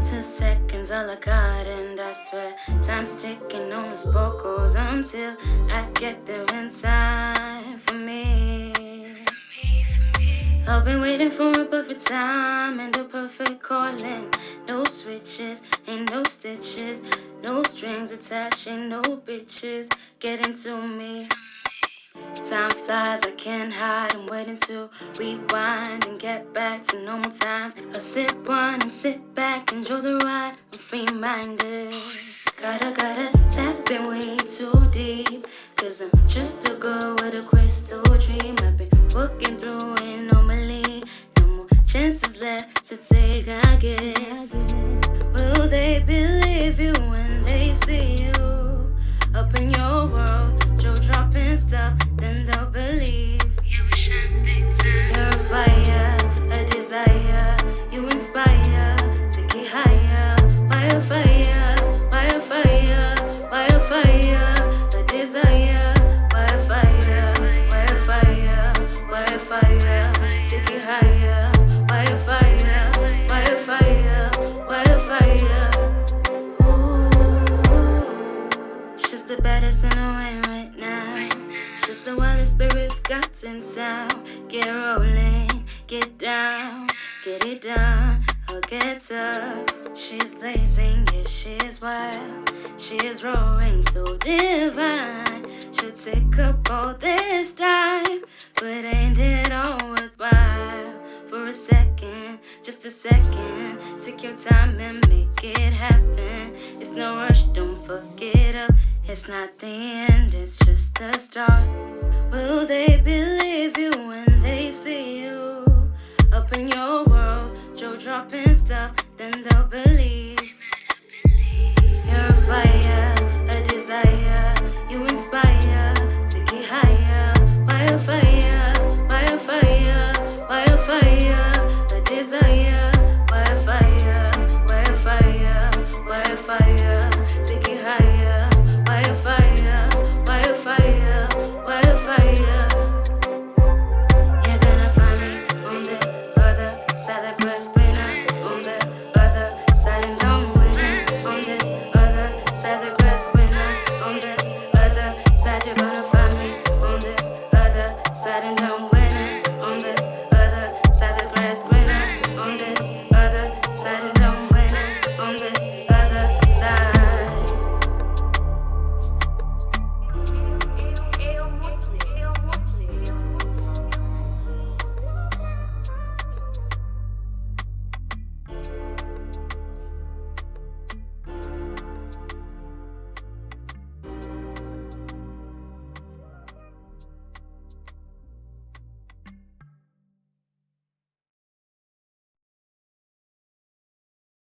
2 seconds, all I got, and I swear time's ticking on the sparkles until I get there in time for me. I've been waiting for a perfect time and a perfect calling. No switches, ain't no stitches, no strings attached, ain't no bitches getting to me. Time flies, I can't hide, I'm waiting to rewind and get back to normal times. I sip wine and sit back, enjoy the ride, I'm free-minded. Gotta tap in way too deep, cause I'm just a girl with a crystal dream. I've been working through it normally, no more chances left to take, I guess. Will they believe you when they see you up in your world? Joe dropping stuff, then they'll believe. Yeah, we shine big time. You're a fire, a desire. You inspire to get higher. Wildfire, wildfire, wildfire. A desire. Wildfire, wildfire, wildfire. To get higher. Wildfire, wildfire, wildfire. Ooh, she's the baddest in the way right now. She's the wildest spirit we've got in town. Get rolling, get down, get it done, I'll get tough. She's blazing, yeah, she's wild. She is roaring so divine. She'll take up all this time, but ain't it all worthwhile? For a second, just a second, take your time and make it happen. It's no rush, don't fuck it up. It's not the end, it's just the start. Will they believe you when they see you up in your world? Joe dropping stuff, then they'll believe. You're a fire, a desire. You inspire to get higher. Wildfire, wildfire, wildfire. A desire. Wildfire, wildfire, wildfire. To get higher. Wildfire, wildfire, wildfire. You're gonna find me on the other side of the grass greener. On the other side and don't win. On this other side of the grass greener. On this